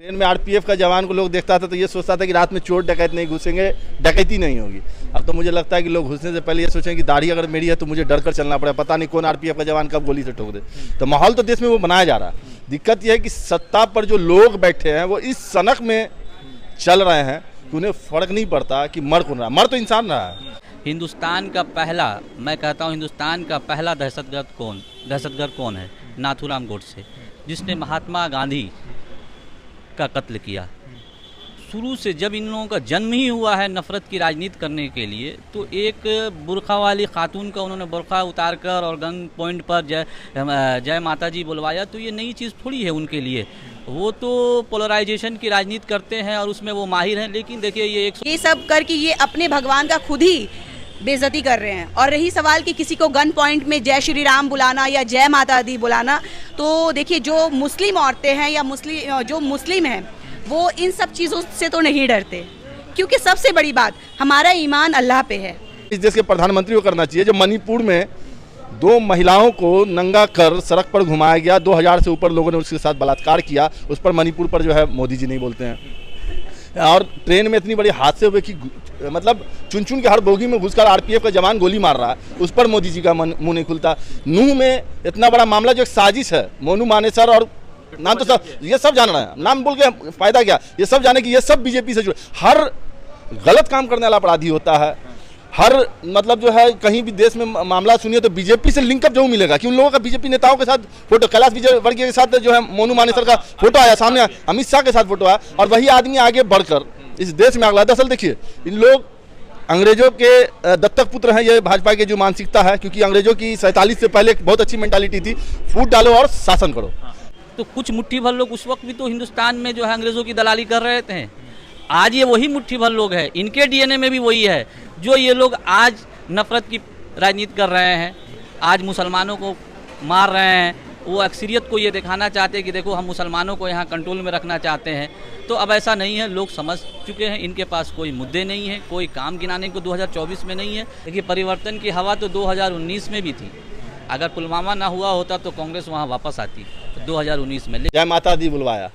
Train में RPF का जवान को लोग देखता था तो ये सोचता था कि रात में चोर डकैत नहीं घुसेंगे, डकैती नहीं होगी। अब तो मुझे लगता है कि लोग घुसने से पहले ये सोचें कि दाढ़ी अगर मेरी है तो मुझे डर कर चलना पड़ेगा, पता नहीं कौन आरपीएफ का जवान कब गोली से ठोक दे। तो माहौल तो देश में वो बनाया जा रहा है। दिक्कत यह है कि सत्ता पर जो लोग बैठे हैं वो इस सनक में चल रहे हैं कि उन्हें फर्क नहीं पड़ता कि मर कौन रहा है, मर तो इंसान रहा है। हिंदुस्तान का पहला, मैं कहता हूँ हिंदुस्तान का पहला दहशतगर्द कौन है? नाथूराम गोडसे, जिसने महात्मा गांधी का कत्ल किया। शुरू से जब इन लोगों का जन्म ही हुआ है नफ़रत की राजनीति करने के लिए, तो एक बुरखा वाली खातून का उन्होंने बुरखा उतार कर और गन पॉइंट पर जय माता जी बुलवाया, तो ये नई चीज़ थोड़ी है उनके लिए। वो तो पोलराइजेशन की राजनीति करते हैं और उसमें वो माहिर हैं। लेकिन देखिए ये सब करके ये अपने भगवान का खुद ही बेइज्जती कर रहे हैं। और रही सवाल कि किसी को गन पॉइंट में जय श्री राम बुलाना या जय माता दी बुलाना, तो देखिए जो मुस्लिम औरतें हैं या जो मुस्लिम हैं वो इन सब चीज़ों से तो नहीं डरते, क्योंकि सबसे बड़ी बात हमारा ईमान अल्लाह पे है। इस देश के प्रधानमंत्री को करना चाहिए। जो मणिपुर में 2 महिलाओं को नंगा कर सड़क पर घुमाया गया, 2000 से ऊपर लोगों ने उसके साथ बलात्कार किया, उस पर मणिपुर पर जो है मोदी जी नहीं बोलते हैं। और ट्रेन में इतनी बड़ी हादसे हुए कि मतलब चुन चुन के हर बोगी में घुसकर आरपीएफ का जवान गोली मार रहा है, उस पर मोदी जी का मुंह नहीं खुलता। नूह में इतना बड़ा मामला जो एक साजिश है, मोनू मानेसर और नाम तो सब ये सब जान रहे हैं, नाम बोल के फायदा क्या, ये सब जाने कि ये सब बीजेपी से जुड़े। हर गलत काम करने वाला अपराधी होता है। हर मतलब जो है कहीं भी देश में मामला सुनिए तो बीजेपी से लिंकअप जरूर मिलेगा कि उन लोगों का बीजेपी नेताओं के साथ फोटो, कैलाश विजयवर्गीय के साथ जो है मोनू मानेसर का फोटो आया सामने, अमित शाह के साथ फोटो आया, और वही आदमी आगे बढ़कर इस देश में अगला। दरअसल देखिए इन लोग अंग्रेजों के दत्तक पुत्र हैं, ये भाजपा की जो मानसिकता है, क्योंकि अंग्रेजों की 47 से पहले एक बहुत अच्छी मेंटालिटी थी, फूट डालो और शासन करो। तो कुछ मुट्ठी भर लोग उस वक्त भी तो हिंदुस्तान में जो है अंग्रेज़ों की दलाली कर रहे थे। आज ये वही मुट्ठी भर लोग हैं, इनके डीएनए में भी वही है जो ये लोग आज नफ़रत की राजनीति कर रहे हैं, आज मुसलमानों को मार रहे हैं। वो अक्सरियत को ये दिखाना चाहते हैं कि देखो हम मुसलमानों को यहाँ कंट्रोल में रखना चाहते हैं। तो अब ऐसा नहीं है, लोग समझ चुके हैं, इनके पास कोई मुद्दे नहीं है, कोई काम गिनाने को 2024 में नहीं है। देखिए परिवर्तन की हवा तो 2019 में भी थी। अगर पुलवामा ना हुआ होता तो कांग्रेस वहाँ वापस आती 2019 में। जय माता दी बुलवाया,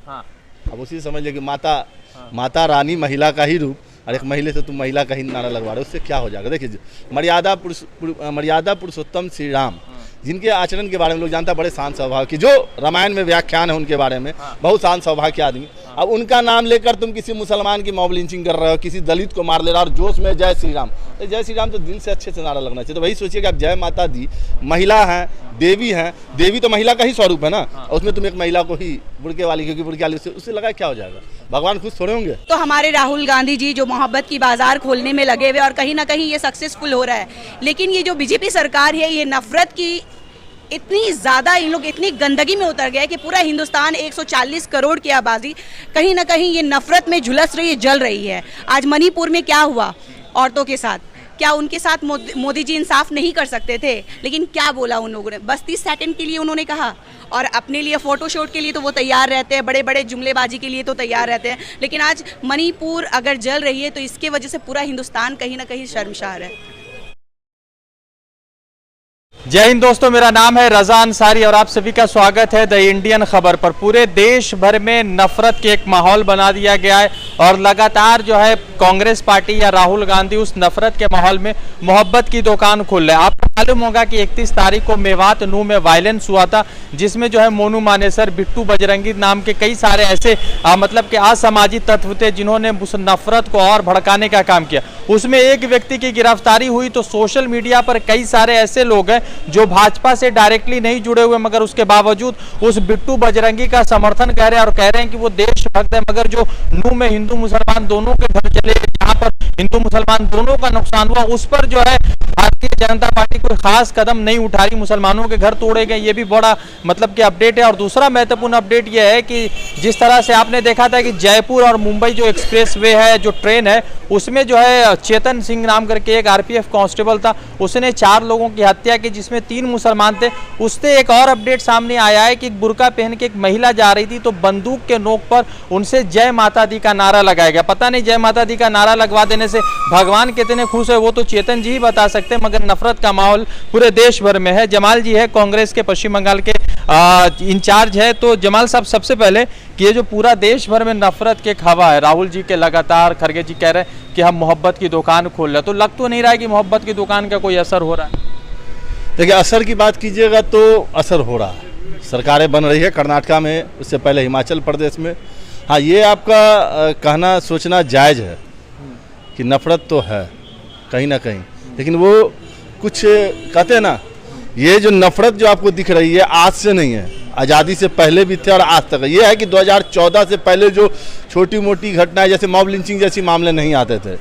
अब उसी समझ ले कि माता रानी महिला का ही रूप, और एक महिले से तुम महिला का ही नारा लगवा रहे हो, उससे क्या हो जाएगा। देखिए मर्यादा पुरुषोत्तम श्री राम, जिनके आचरण के बारे में लोग जानता है, बड़े शांत स्वभाव की, जो रामायण में व्याख्यान है उनके बारे में, बहुत शांत स्वभाव के आदमी। अब उनका नाम लेकर तुम किसी मुसलमान की मॉब लिंचिंग कर रहे हो, किसी दलित को मार ले रहा हो, और जोश में जय श्री राम। तो जय श्री राम तो दिल से अच्छे से नारा लगना चाहिए। तो वही सोचिए कि आप जय माता दी, महिला हैं, देवी हैं, देवी तो महिला का ही स्वरूप है ना, उसमें तुम एक महिला को ही बुड़के वाली, क्योंकि बुड़के वाली उससे लगा क्या हो जाएगा, भगवान खुश थोड़े होंगे। तो हमारे राहुल गांधी जी जो मोहब्बत की बाजार खोलने में लगे हुए और कहीं ना कहीं ये सक्सेसफुल हो रहा है, लेकिन ये जो बीजेपी सरकार है ये नफरत की इतनी ज़्यादा, इन लोग इतनी गंदगी में उतर गए कि पूरा हिंदुस्तान 140 करोड़ की आबादी कहीं ना कहीं ये नफरत में झुलस रही है, जल रही है। आज मणिपुर में क्या हुआ औरतों के साथ, क्या उनके साथ मोदी जी इंसाफ नहीं कर सकते थे? लेकिन क्या बोला उन लोगों ने, बस 30 सेकंड के लिए उन्होंने कहा, और अपने लिए फोटोशूट के लिए तो वो तैयार रहते हैं, बड़े बड़े जुमलेबाजी के लिए तो तैयार रहते हैं। लेकिन आज मणिपुर अगर जल रही है तो इसके वजह से पूरा हिंदुस्तान कहीं ना कहीं शर्मसार है। जय हिंद दोस्तों, मेरा नाम है रजा अंसारी और आप सभी का स्वागत है द इंडियन खबर पर। पूरे देश भर में नफरत के एक माहौल बना दिया गया है और लगातार जो है कांग्रेस पार्टी या राहुल गांधी उस नफरत के माहौल में मोहब्बत की दुकान खोल रहे हैं। आपको मालूम होगा कि 31 तारीख को मेवात नूह में वायलेंस हुआ था, जिसमें जो है मोनू मानेसर, बिट्टू बजरंगी नाम के कई सारे ऐसे मतलब के असामाजिक तत्व थे जिन्होंने उस नफरत को और भड़काने का काम किया। उसमें एक व्यक्ति की गिरफ्तारी हुई, तो सोशल मीडिया पर कई सारे ऐसे लोग हैं जो भाजपा से डायरेक्टली नहीं जुड़े हुए, मगर उसके बावजूद उस बिट्टू बजरंगी का समर्थन कर रहे हैं और कह रहे हैं कि वो देशभक्त है। मगर जो नूह में हिंदू मुसलमान दोनों के घर चले, जहां पर हिंदू मुसलमान दोनों का नुकसान हुआ, उस पर जो है भारतीय जनता पार्टी कोई खास कदम नहीं उठा रही, मुसलमानों के घर तोड़े गए। ये भी बड़ा मतलब कि अपडेट है। और दूसरा महत्वपूर्ण अपडेट यह है कि जिस तरह से आपने देखा था कि जयपुर और मुंबई जो एक्सप्रेस वे है, जो ट्रेन है, उसमें जो है चेतन सिंह नाम करके एक आरपीएफ कांस्टेबल था, उसने 4 लोगों की हत्या की, जिसमें जिसमें 3 मुसलमान थे। उससे एक और अपडेट सामने आया है कि एक बुर्का पहन के एक महिला जा रही थी तो बंदूक के नोक पर उनसे जय माता दी का नारा लगाया गया। पता नहीं जय माता दी का नारा लगवा देने से भगवान कितने खुश है वो तो चेतन जी ही बता सकते हैं, मगर नफरत का माहौल पूरे देश भर में है। जमाल जी है कांग्रेस के पश्चिम बंगाल के इंचार्ज है। तो जमाल साहब, सबसे पहले कि ये जो पूरा देश भर में नफरत के हवा है, राहुल जी के लगातार, खड़गे जी कह रहे हैं कि हम मोहब्बत की दुकान खोल रहे हैं, तो लग तो नहीं रहा है कि मोहब्बत की दुकान का कोई असर हो रहा है? देखिए, असर की बात कीजिएगा तो असर हो रहा है। सरकारें बन रही है कर्नाटका में, उससे पहले हिमाचल प्रदेश में। हाँ, ये आपका कहना सोचना जायज़ है कि नफरत तो है कहीं ना कहीं, लेकिन वो कुछ कहते हैं ना, ये जो नफरत जो आपको दिख रही है आज से नहीं है, आज़ादी से पहले भी थे और आज तक है। ये है कि 2014 से पहले जो छोटी मोटी घटनाएं जैसे मॉब लिंचिंग जैसी मामले नहीं आते थे।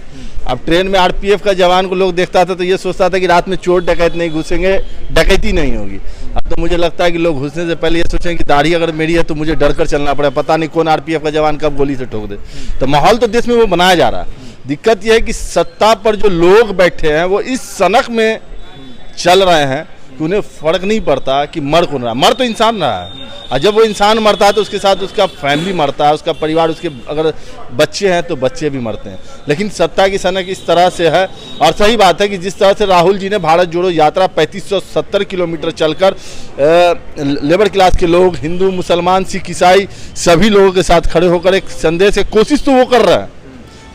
अब ट्रेन में आरपीएफ का जवान को लोग देखता था तो ये सोचता था कि रात में चोर डकैत नहीं घुसेंगे, डकैती नहीं होगी। अब तो मुझे लगता है कि लोग घुसने से पहले ये सोचेंगे कि दाढ़ी अगर मेरी है तो मुझे डर कर चलना पड़े, पता नहीं कौन आरपीएफ का जवान कब गोली से ठोक दे। तो माहौल तो देश में वो बनाया जा रहा है। दिक्कत यह है कि सत्ता पर जो लोग बैठे हैं वो इस सनक में चल रहे हैं कि उन्हें फर्क नहीं पड़ता कि मर कौन रहा है। मर तो इंसान रहा है, और जब वो इंसान मरता है तो उसके साथ उसका फैमिली मरता है, उसका परिवार, उसके अगर बच्चे हैं तो बच्चे भी मरते हैं। लेकिन सत्ता की सनक इस तरह से है। और सही बात है कि जिस तरह से राहुल जी ने भारत जोड़ो यात्रा 3570 किलोमीटर चलकर लेबर क्लास के लोग, हिंदू, मुसलमान, सिख, ईसाई सभी लोगों के साथ खड़े होकर एक संदेश, एक कोशिश तो वो कर रहा है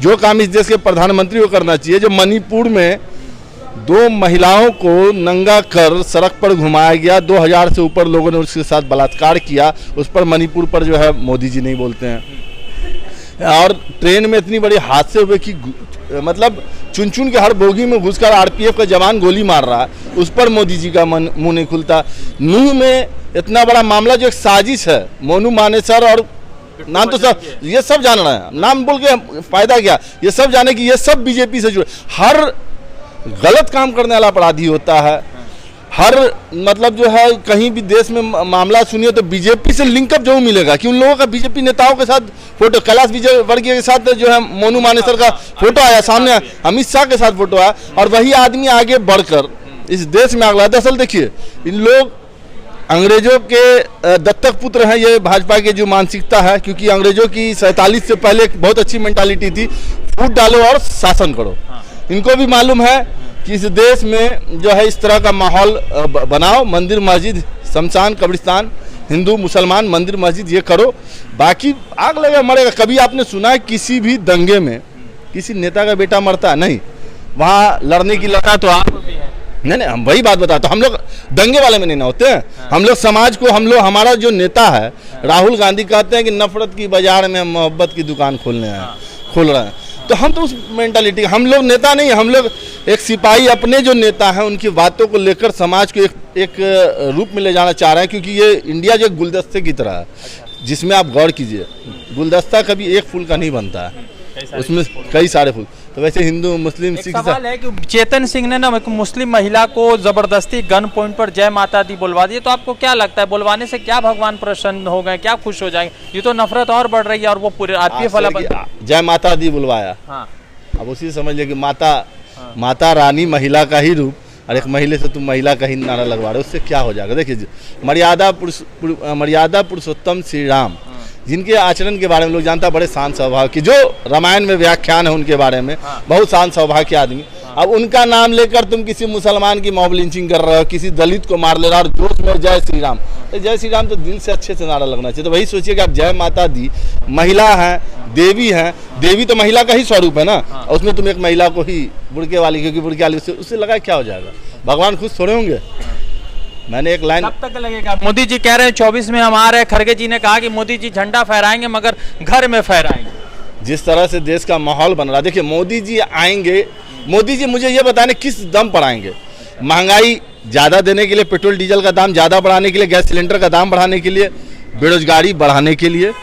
जो काम इस देश के प्रधानमंत्री को करना चाहिए। जो मणिपुर में 2 महिलाओं को नंगा कर सड़क पर घुमाया गया, 2000 से ऊपर लोगों ने उसके साथ बलात्कार किया, उस पर मणिपुर पर जो है मोदी जी नहीं बोलते हैं। और ट्रेन में इतनी बड़ी हादसे हुए कि मतलब चुन चुन के हर बोगी में घुसकर आरपीएफ का जवान गोली मार रहा है, उस पर मोदी जी का मुंह नहीं खुलता। नूह में इतना बड़ा मामला जो एक साजिश है, मोनू मानेसर और नाम तो सब ये सब जान रहे हैं, नाम बोल के फायदा क्या, ये सब जाने कि ये सब बीजेपी से जुड़े। हर गलत काम करने वाला अपराधी होता है, हर मतलब जो है कहीं भी देश में मामला सुनिए तो बीजेपी से लिंकअप जरूर मिलेगा कि उन लोगों का बीजेपी नेताओं के साथ फोटो, कैलाश विजयवर्गीय के साथ जो है मोनू मानेसर का फोटो आया सामने, अमित शाह के साथ फोटो आया, और वही आदमी आगे बढ़कर इस देश में आग लगा। दरअसल देखिए, इन लोग अंग्रेजों के दत्तक पुत्र हैं, ये भाजपा की जो मानसिकता है, क्योंकि अंग्रेजों की 47 से पहले एक बहुत अच्छी मेंटालिटी थी, फूट डालो और शासन करो। इनको भी मालूम है कि इस देश में जो है इस तरह का माहौल बनाओ, मंदिर मस्जिद, शमशान, कब्रिस्तान, हिंदू मुसलमान, मंदिर मस्जिद ये करो, बाकी आग लगेगा मरेगा। कभी आपने सुना है किसी भी दंगे में किसी नेता का बेटा मरता है? नहीं। वहाँ लड़ने की लड़ा तो आप भी है। नहीं, हम वही बात बताते, हम लोग दंगे वाले में नहीं ना होते हैं। हम लोग समाज को, हम लोग, हमारा जो नेता है राहुल गांधी कहते हैं कि नफरत की बाजार में हम मोहब्बत की दुकान खोल रहे हैं। तो हम तो उस मेंटालिटी, हम लोग नेता नहीं, हम लोग एक सिपाही अपने जो नेता हैं उनकी बातों को लेकर समाज को एक रूप में ले जाना चाह रहे हैं, क्योंकि ये इंडिया जो गुलदस्ते की तरह है, जिसमें आप गौर कीजिए, गुलदस्ता कभी एक फूल का नहीं बनता है, उसमें कई सारे फूल। तो वैसे हिंदू, मुस्लिम, सिख, सवाल है कि चेतन सिंह ने ना एक मुस्लिम महिला को जबरदस्ती गन पॉइंट पर जय माता दी बुलवा दी, तो आपको क्या लगता है बुलवाने से क्या भगवान प्रसन्न हो गए, क्या खुश हो जाएंगे? ये तो नफरत और बढ़ रही है, और वो पूरे आरपीएफ वाला जय माता दी बुलवाया। हाँ। अब उसी समझ लिया कि माता रानी महिला का ही रूप, और एक महिले से तुम महिला का ही नारा लगवा रहे हो, उससे क्या हो जाएगा? देखिए, मर्यादा पुरुषोत्तम श्री राम, जिनके आचरण के बारे में लोग जानता है, बड़े शांत स्वभाव की, जो रामायण में व्याख्यान है उनके बारे में, बहुत शांत स्वभाव के आदमी। अब उनका नाम लेकर तुम किसी मुसलमान की मॉब लिंचिंग कर रहे हो, किसी दलित को मार ले रहा हो, और जोश में जय श्री राम। तो जय श्री राम तो दिल से अच्छे से नारा लगना चाहिए। तो वही सोचिए कि आप जय माता दी, महिला है, देवी है, देवी तो महिला का ही स्वरूप है ना, और उसमें तुम एक महिला को ही बुड़के वाली, क्योंकि बुड़के वाली उससे लगा क्या हो जाएगा? भगवान खुश थोड़े होंगे? मैंने एक लाइन, कब तक लगेगा? मोदी जी कह रहे हैं 24 में हम आ रहे हैं, खड़गे जी ने कहा कि मोदी जी झंडा फहराएंगे मगर घर में फहराएंगे। जिस तरह से देश का माहौल बन रहा है, देखिए मोदी जी आएंगे, मोदी जी मुझे ये बताने किस दम पर आएंगे? महंगाई ज़्यादा देने के लिए, पेट्रोल डीजल का दाम ज़्यादा बढ़ाने के लिए, गैस सिलेंडर का दाम बढ़ाने के लिए, बेरोजगारी बढ़ाने के लिए,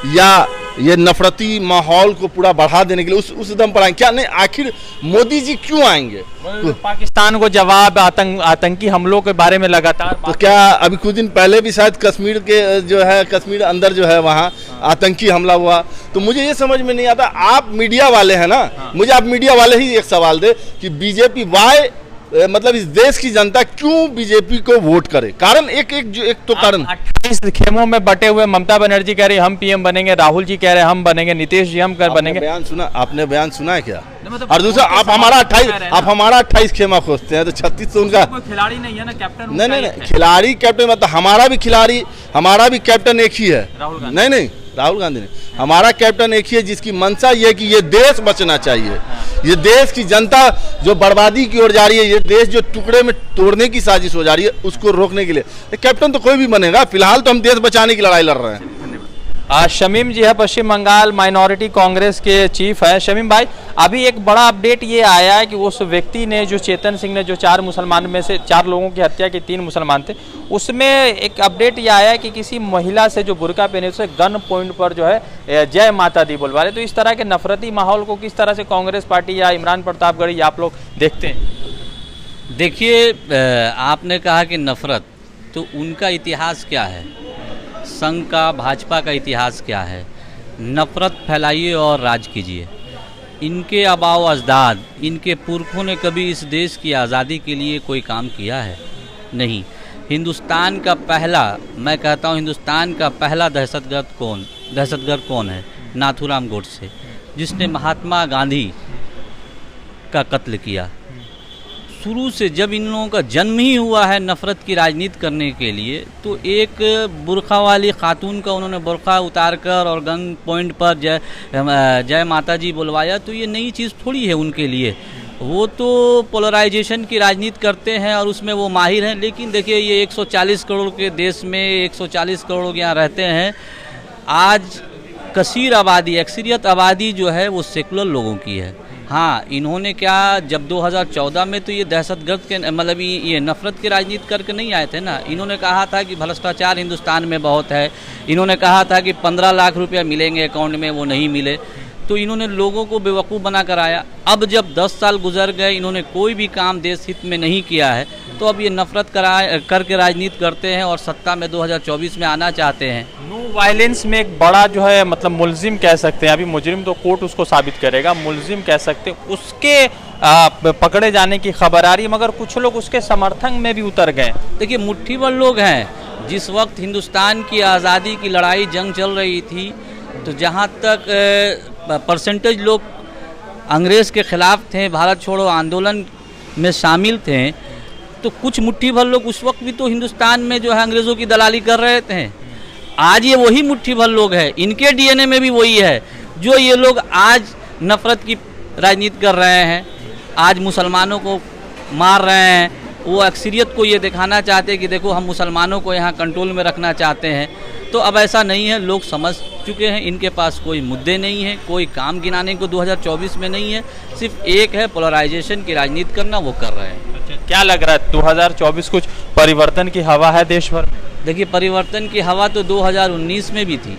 या ये नफरती माहौल को पूरा बढ़ा देने के लिए उस दम पर आएंगे? क्या नहीं, आखिर मोदी जी क्यों आएंगे? पाकिस्तान को जवाब आतंकी हमलों के बारे में लगातार, तो क्या अभी कुछ दिन पहले भी शायद कश्मीर के जो है, कश्मीर अंदर जो है वहाँ आतंकी हमला हुआ। तो मुझे ये समझ में नहीं आता, आप मीडिया वाले हैं ना, मुझे आप मीडिया वाले ही एक सवाल दे कि बीजेपी वाई मतलब इस देश की जनता क्यों बीजेपी को वोट करे, कारण एक तो कारण 28 खेमों में बटे हुए ममता बनर्जी कह रही हम पीएम बनेंगे, राहुल जी कह रहे हम बनेंगे, नीतीश जी हम बनेंगे। आपने बयान सुना है क्या? मतलब और दूसरा आप हमारा 28 खेमा खोजते हैं तो 36 तो उनका खिलाड़ी नहीं है ना कैप्टन। नहीं खिलाड़ी कैप्टन मतलब हमारा भी कैप्टन एक ही है। नहीं राहुल गांधी ने, हमारा कैप्टन एक ही है जिसकी मंशा ये है कि ये देश बचना चाहिए। ये देश की जनता जो बर्बादी की ओर जा रही है, ये देश जो टुकड़े में तोड़ने की साजिश हो जा रही है, उसको रोकने के लिए कैप्टन तो कोई भी बनेगा। फिलहाल तो हम देश बचाने की लड़ाई लड़ रहे हैं। शमीम जी है पश्चिम बंगाल माइनॉरिटी कांग्रेस के चीफ है। शमीम भाई, अभी एक बड़ा अपडेट ये आया है कि उस व्यक्ति ने, जो चेतन सिंह ने, जो 4 मुसलमान में से 4 लोगों की हत्या की, 3 मुसलमान थे, उसमें एक अपडेट ये आया है कि किसी महिला से जो बुर्का पहने उसे गन पॉइंट पर जो है जय माता दी बुलवा रहे। तो इस तरह के नफरती माहौल को किस तरह से कांग्रेस पार्टी या इमरान प्रतापगढ़ी आप लोग देखते हैं? देखिए, आपने कहा कि नफरत, तो उनका इतिहास क्या है, संघ का, भाजपा का इतिहास क्या है? नफरत फैलाइए और राज कीजिए। इनके आबाओ अजदाद, इनके पुरखों ने कभी इस देश की आज़ादी के लिए कोई काम किया है? नहीं। हिंदुस्तान का पहला, मैं कहता हूँ हिंदुस्तान का पहला दहशतगर्द कौन है? नाथूराम गोडसे, जिसने महात्मा गांधी का कत्ल किया। शुरू से जब इन लोगों का जन्म ही हुआ है नफ़रत की राजनीति करने के लिए, तो एक बुरखा वाली खातून का उन्होंने बुरखा उतार कर और गन पॉइंट पर जय माता जी बुलवाया। तो ये नई चीज़ थोड़ी है उनके लिए। वो तो पोलराइजेशन की राजनीति करते हैं और उसमें वो माहिर हैं। लेकिन देखिए, ये 140 करोड़ के देश में 140 करोड़ लोग यहाँ रहते हैं। आज कसीर आबादी, अक्सरियत आबादी जो है वो सेकुलर लोगों की है। हाँ, इन्होंने क्या, जब 2014 में तो ये दहशतगर्द के मतलब ये नफरत की राजनीति करके नहीं आए थे ना। इन्होंने कहा था कि भ्रष्टाचार हिंदुस्तान में बहुत है। इन्होंने कहा था कि 15 लाख रुपया मिलेंगे अकाउंट में, वो नहीं मिले। तो इन्होंने लोगों को बेवकूफ़ बना कर आया। अब जब 10 साल गुजर गए, इन्होंने कोई भी काम देश हित में नहीं किया है, तो अब ये नफरत करके राजनीति करते हैं और सत्ता में 2024 में आना चाहते हैं। नो वायलेंस में एक बड़ा जो है मतलब मुलजिम कह सकते हैं, अभी मुजरिम तो कोर्ट उसको साबित करेगा, मुलजिम कह सकते हैं, उसके पकड़े जाने की खबर आ रही है, मगर कुछ लोग उसके समर्थन में भी उतर गए। देखिए, मुट्ठी भर लोग हैं। जिस वक्त हिंदुस्तान की आज़ादी की लड़ाई, जंग चल रही थी, तो जहाँ तक परसेंटेज लोग अंग्रेज़ के ख़िलाफ़ थे, भारत छोड़ो आंदोलन में शामिल थे, तो कुछ मुट्ठी भर लोग उस वक्त भी तो हिंदुस्तान में जो है अंग्रेज़ों की दलाली कर रहे थे। आज ये वही मुट्ठी भर लोग हैं, इनके डीएनए में भी वही है, जो ये लोग आज नफ़रत की राजनीति कर रहे हैं, आज मुसलमानों को मार रहे हैं। वो अक्सरियत को ये दिखाना चाहते हैं कि देखो, हम मुसलमानों को यहाँ कंट्रोल में रखना चाहते हैं। तो अब ऐसा नहीं है, लोग समझ चुके हैं, इनके पास कोई मुद्दे नहीं है, कोई काम गिनाने को 2024 में नहीं है, सिर्फ एक है पोलराइजेशन की राजनीति करना, वो कर रहे हैं। अच्छा, क्या लग रहा है 2024 कुछ परिवर्तन की हवा है देश भर में? देखिए, परिवर्तन की हवा तो 2019 में भी थी।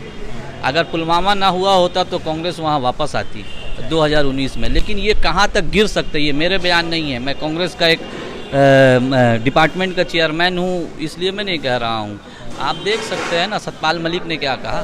अगर पुलवामा ना हुआ होता तो कांग्रेस वहाँ वापस आती 2019 में। लेकिन ये कहाँ तक गिर सकते, ये मेरे बयान नहीं है। मैं कांग्रेस का एक डिपार्टमेंट का चेयरमैन हूँ, इसलिए मैं नहीं कह रहा हूँ। आप देख सकते हैं ना, सतपाल मलिक ने क्या कहा,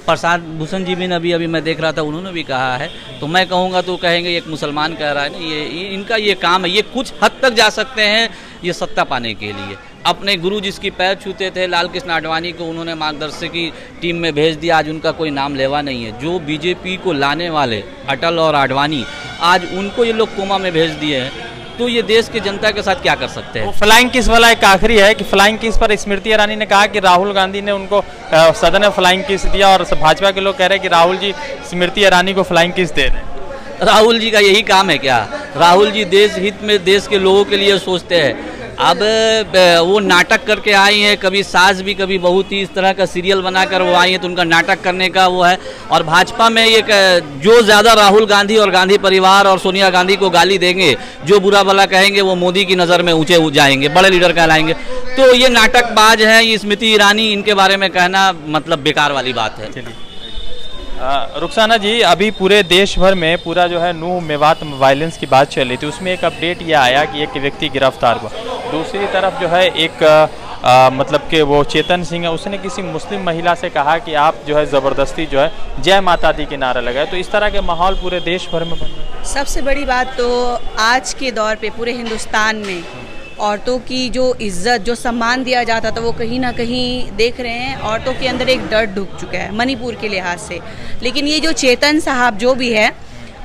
प्रशांत भूषण जी भी अभी मैं देख रहा था, उन्होंने भी कहा है। तो मैं कहूँगा तो कहेंगे एक मुसलमान कह रहा है ना, ये इनका ये काम है। ये कुछ हद तक जा सकते हैं ये सत्ता पाने के लिए। अपने गुरु जिसकी पैर छूते थे, लाल कृष्ण आडवाणी को उन्होंने मार्गदर्शकी टीम में भेज दिया, आज उनका कोई नाम लेवा नहीं है। जो बीजेपी को लाने वाले अटल और आडवाणी, आज उनको ये लोग कोमा में भेज दिए हैं। तो ये देश की जनता के साथ क्या कर सकते हैं? फ्लाइंग किस वाला एक आखिरी है कि फ्लाइंग किस पर स्मृति ईरानी ने कहा कि राहुल गांधी ने उनको सदन में फ्लाइंग किस दिया, और भाजपा के लोग कह रहे हैं कि राहुल जी स्मृति ईरानी को फ्लाइंग किस दे रहे हैं। राहुल जी का यही काम है क्या? राहुल जी देश हित में, देश के लोगों के लिए सोचते हैं। अब वो नाटक करके आई हैं, कभी सास भी कभी बहू थी, इस तरह का सीरियल बनाकर वो आई हैं, तो उनका नाटक करने का वो है। और भाजपा में ये जो ज़्यादा राहुल गांधी और गांधी परिवार और सोनिया गांधी को गाली देंगे, जो बुरा भला कहेंगे, वो मोदी की नज़र में ऊंचे जाएंगे, बड़े लीडर कहलाएंगे। तो ये नाटकबाज है, ये स्मृति ईरानी, इनके बारे में कहना मतलब बेकार वाली बात है। रुखसाना जी, अभी पूरे देश भर में पूरा जो है नूह मेवात वायलेंस की बात चल रही थी, उसमें एक अपडेट ये आया कि एक व्यक्ति गिरफ्तार हुआ। दूसरी तरफ जो है एक मतलब कि वो चेतन सिंह है, उसने किसी मुस्लिम महिला से कहा कि आप जो है ज़बरदस्ती जो है जय माता दी के नारा लगाए। तो इस तरह के माहौल पूरे देश भर में बन रहा है। सबसे बड़ी बात तो आज के दौर पे पूरे हिंदुस्तान में औरतों की जो इज्जत, जो सम्मान दिया जाता था, वो कहीं ना कहीं देख रहे हैं औरतों के अंदर एक डर ढुक चुका है मणिपुर के लिहाज से। लेकिन ये जो चेतन साहब जो भी है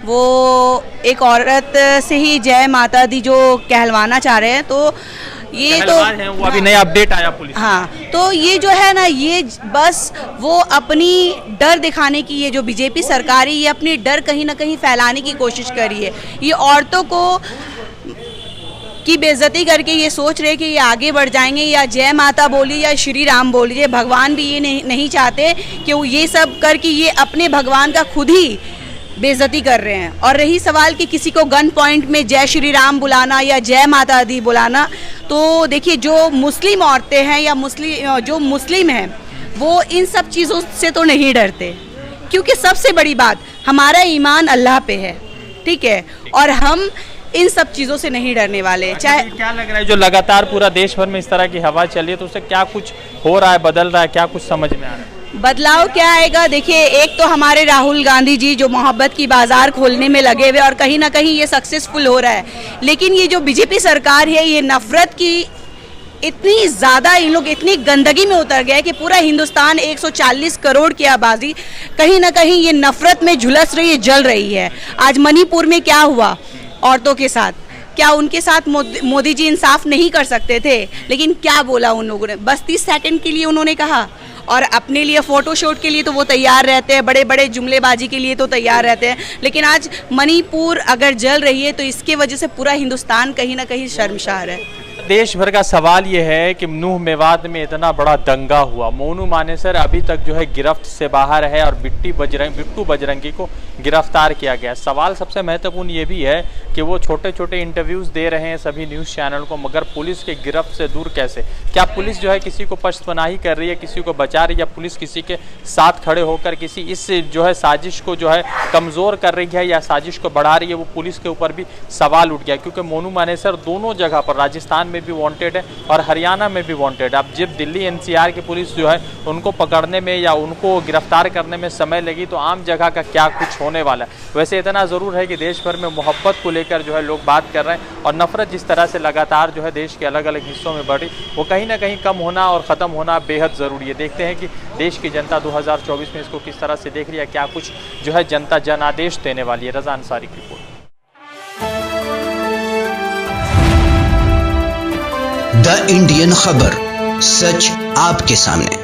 वो एक औरत से ही जय माता दी जो कहलवाना चाह रहे हैं, तो ये तो है, वो अभी नया अपडेट आया पुलिस। हाँ, तो ये जो है ना, ये बस वो अपनी डर दिखाने की, ये जो बीजेपी सरकार है ये अपनी डर कहीं ना कहीं फैलाने की कोशिश कर रही है। ये औरतों को की बेइज्जती करके ये सोच रहे कि ये आगे बढ़ जाएंगे, या जय माता बोलिए या श्री राम बोलिए, भगवान भी ये नहीं चाहते कि वो ये सब करके ये अपने भगवान का खुद ही बेइज्जती कर रहे हैं। और रही सवाल कि किसी को गन पॉइंट में जय श्री राम बुलाना या जय माता दी बुलाना, तो देखिए जो मुस्लिम औरतें हैं या जो मुस्लिम हैं वो इन सब चीज़ों से तो नहीं डरते, क्योंकि सबसे बड़ी बात हमारा ईमान अल्लाह पे है, ठीक है, और हम इन सब चीज़ों से नहीं डरने वाले। चाहे क्या लग रहा है जो लगातार पूरा देश भर में इस तरह की हवा चली है, तो उससे क्या कुछ हो रहा है, बदल रहा है, क्या कुछ समझ में आ रहा है? बदलाव क्या आएगा? देखिए, एक तो हमारे राहुल गांधी जी जो मोहब्बत की बाजार खोलने में लगे हुए और कहीं ना कहीं ये सक्सेसफुल हो रहा है, लेकिन ये जो बीजेपी सरकार है ये नफरत की इतनी ज़्यादा, इन लोग इतनी गंदगी में उतर गए कि पूरा हिंदुस्तान 140 करोड़ की आबादी कहीं ना कहीं ये नफरत में झुलस रही है, जल रही है। आज मणिपुर में क्या हुआ औरतों के साथ, क्या उनके साथ मोदी जी इंसाफ नहीं कर सकते थे? लेकिन क्या बोला उन लोगों ने, बस 30 सेकंड के लिए उन्होंने कहा, और अपने लिए फ़ोटोशूट के लिए तो वो तैयार रहते हैं, बड़े बड़े जुमलेबाजी के लिए तो तैयार रहते हैं। लेकिन आज मणिपुर अगर जल रही है तो इसके वजह से पूरा हिंदुस्तान कहीं ना कहीं शर्मसार है। देश भर का सवाल ये है कि नूह मेवात में इतना बड़ा दंगा हुआ, मोनू मानेसर अभी तक जो है गिरफ्त से बाहर है और बिट्टू बजरंगी को गिरफ्तार किया गया। सवाल सबसे महत्वपूर्ण ये भी है कि वो छोटे छोटे इंटरव्यूज़ दे रहे हैं सभी न्यूज़ चैनल को, मगर पुलिस के गिरफ्त से दूर कैसे? क्या पुलिस जो है किसी को पश्तपनाही कर रही है, किसी को बचा रही है, या पुलिस किसी के साथ खड़े होकर किसी इस जो है साजिश को जो है कमज़ोर कर रही है या साजिश को बढ़ा रही है? वो पुलिस के ऊपर भी सवाल उठ गया, क्योंकि मोनू मानेसर दोनों जगह पर, राजस्थान में भी वांटेड है और हरियाणा में भी वांटेड है। अब जब दिल्ली एनसीआर की पुलिस जो है उनको पकड़ने में या उनको गिरफ्तार करने में समय लगी, तो आम जगह का क्या कुछ होने वाला है? वैसे इतना ज़रूर है कि देश भर में मोहब्बत को लेकर जो है लोग बात कर रहे हैं, और नफरत जिस तरह से लगातार जो है देश के अलग अलग हिस्सों में बढ़ी, वो कहीं ना कहीं कम होना और ख़त्म होना बेहद ज़रूरी है। देखते हैं कि देश की जनता 2024 में इसको किस तरह से देख रही है, क्या कुछ जो है जनता जनादेश देने वाली है। रज़ा अंसारी की रिपोर्ट। द इंडियन खबर, सच आपके सामने।